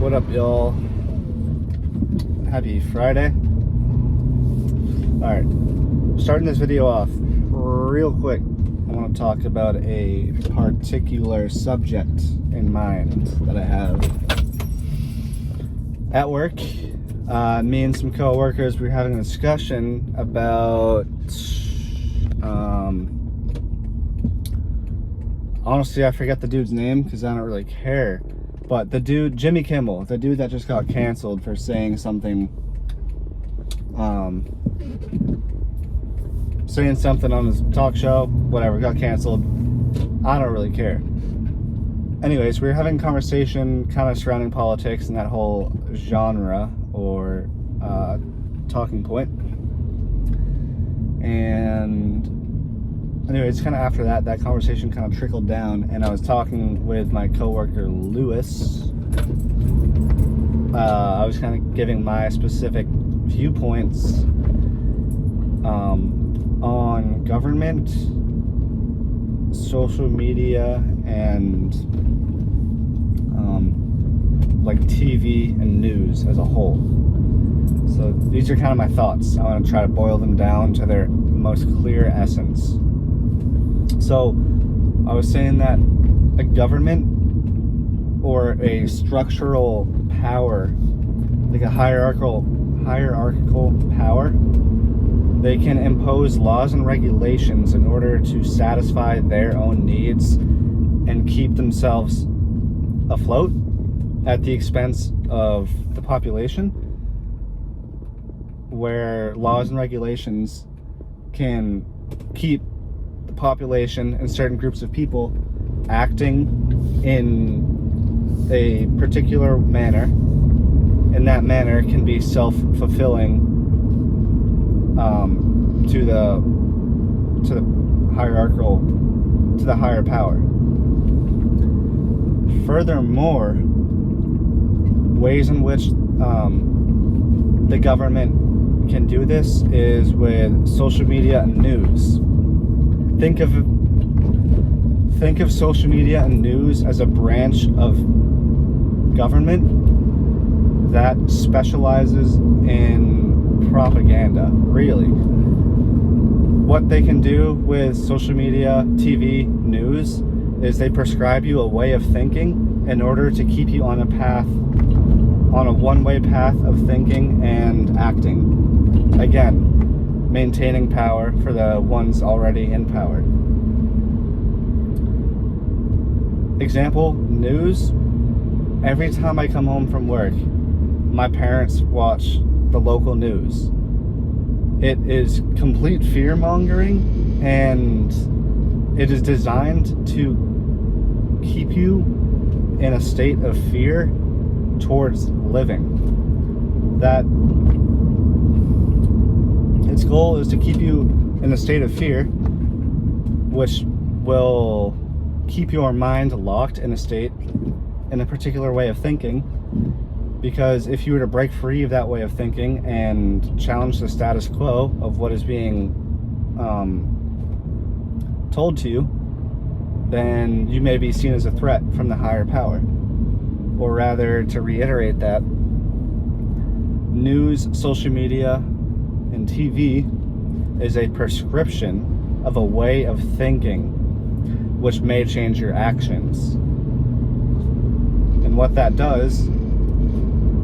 What up, y'all? Happy Friday. Alright, starting this video off real quick. I want to talk about a particular subject in mind that I have. At work, me and some co-workers, we were having a discussion about honestly, I forget the dude's name because I don't really care. But the dude, Jimmy Kimmel, the dude that just got canceled for saying something, on his talk show, whatever, got canceled. I don't really care. Anyways, we were having a conversation kind of surrounding politics and that whole genre or talking point. And anyways, kind of after that conversation kind of trickled down, and I was talking with my coworker Lewis. I was kind of giving my specific viewpoints on government, social media, and like TV and news as a whole. So these are kind of my thoughts. I want to try to boil them down to their most clear essence. So I was saying that a government or a structural power, like a hierarchical power, they can impose laws and regulations in order to satisfy their own needs and keep themselves afloat at the expense of the population, where laws and regulations can keep the population and certain groups of people acting in a particular manner, and that manner can be self-fulfilling to the hierarchical, to the higher power. Furthermore, ways in which the government can do this is with social media and news. Think of social media and news as a branch of government that specializes in propaganda, really. What they can do with social media, TV, news, is they prescribe you a way of thinking in order to keep you on a path, on a one-way path of thinking and acting. Again, maintaining power for the ones already in power. Example, news. Every time I come home from work, my parents watch the local news. It is complete fear-mongering, and it is designed to keep you in a state of fear towards living. That its goal is to keep you in a state of fear, which will keep your mind locked in a particular way of thinking. Because if you were to break free of that way of thinking and challenge the status quo of what is being told to you, then you may be seen as a threat from the higher power. Or rather, to reiterate that, news, social media, and TV is a prescription of a way of thinking which may change your actions. And what that does,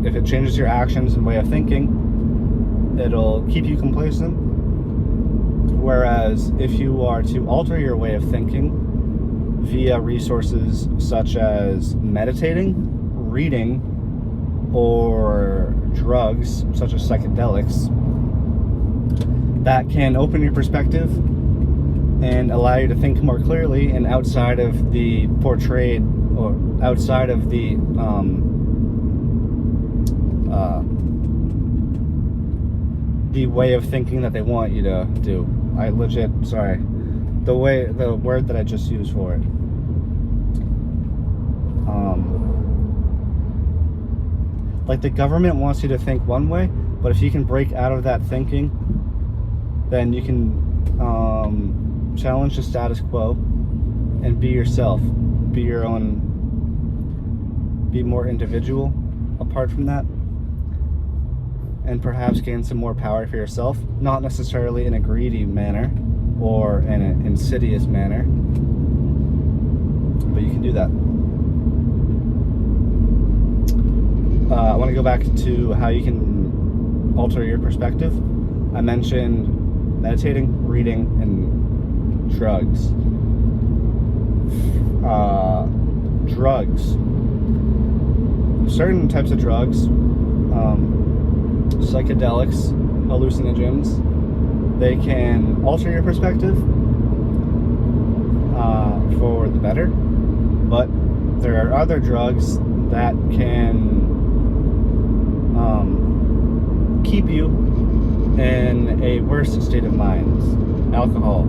if it changes your actions and way of thinking, it'll keep you complacent. Whereas if you are to alter your way of thinking via resources such as meditating, reading, or drugs such as psychedelics, that can open your perspective and allow you to think more clearly and outside of the portrayed, or outside of the way of thinking that they want you to do. The word that I just used for it. Like the government wants you to think one way, but if you can break out of that thinking, then you can challenge the status quo and be yourself, be your own, be more individual, apart from that, and perhaps gain some more power for yourself, not necessarily in a greedy manner or in an insidious manner, but you can do that. I want to go back to how you can alter your perspective. I mentioned meditating, reading, and drugs. Drugs. Certain types of drugs, psychedelics, hallucinogens, they can alter your perspective for the better, but there are other drugs that can keep you in a worse state of mind. Alcohol.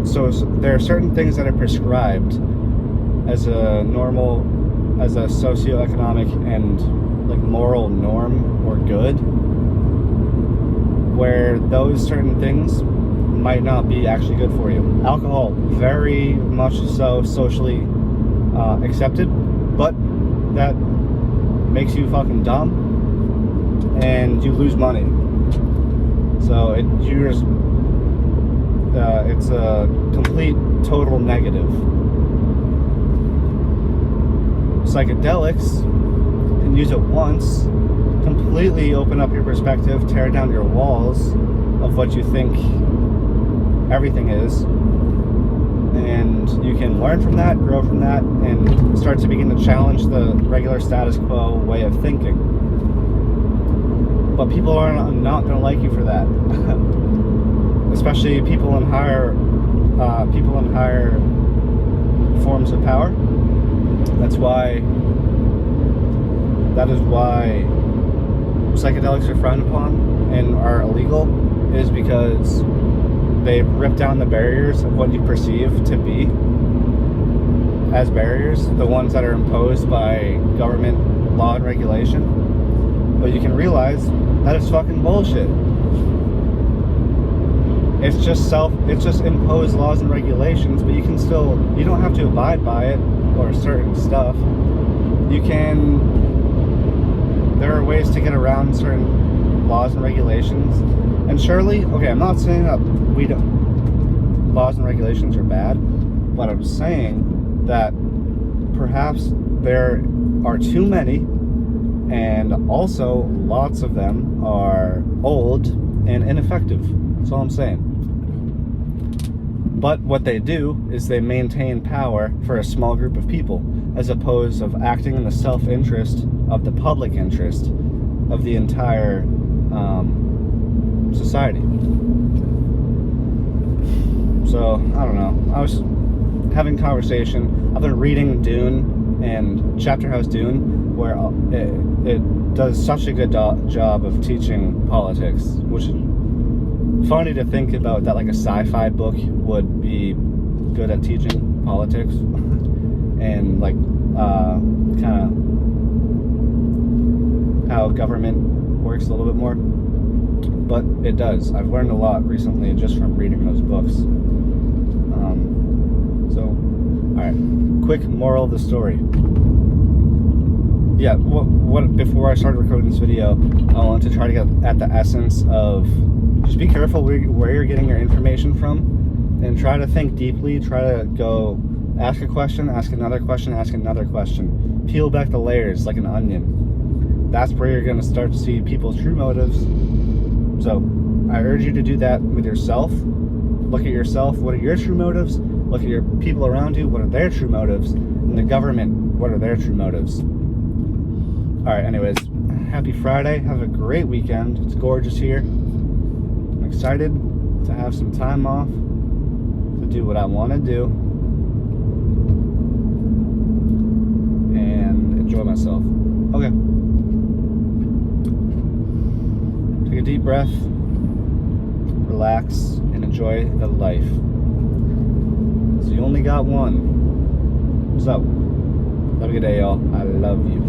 So there are certain things that are prescribed as a socioeconomic and like moral norm or good, where those certain things might not be actually good for you. Alcohol, very much so socially accepted, but that makes you fucking dumb and you lose money. So it's a complete total negative. Psychedelics, you can use it once, completely open up your perspective, tear down your walls of what you think everything is, and you can learn from that, grow from that, and start to begin to challenge the regular status quo way of thinking. But people are not going to like you for that. Especially people in higher forms of power. That is why psychedelics are frowned upon and are illegal, is because they rip down the barriers of what you perceive to be as barriers, the ones that are imposed by government law and regulation. But you can realize that it's fucking bullshit. It's just imposed laws and regulations, but you don't have to abide by it or certain stuff. There are ways to get around certain laws and regulations. And surely, okay, I'm not saying that laws and regulations are bad, but I'm saying that perhaps there are too many, and also lots of them are old and ineffective. That's all I'm saying. But what they do is they maintain power for a small group of people, as opposed of acting in the self-interest of the public interest of the entire society. So, I don't know. I was having conversation. I've been reading Dune and Chapter House Dune, where it does such a good job of teaching politics, which is funny to think about, that like a sci-fi book would be good at teaching politics and like kind of how government works a little bit more, but it does. I've learned a lot recently just from reading those books. So alright, quick moral of the story. Yeah, what before I started recording this video, I wanted to try to get at the essence of just be careful where you're getting your information from, and try to think deeply. Try to go ask a question, ask another question, ask another question. Peel back the layers like an onion. That's where you're going to start to see people's true motives. So I urge you to do that with yourself. Look at yourself. What are your true motives? Look at your people around you. What are their true motives? And the government, what are their true motives? Alright, anyways, happy Friday. Have a great weekend. It's gorgeous here. I'm excited to have some time off to do what I want to do and enjoy myself. Okay. Take a deep breath, relax, and enjoy the life. So you only got one. What's up? Have a good day, y'all. I love you.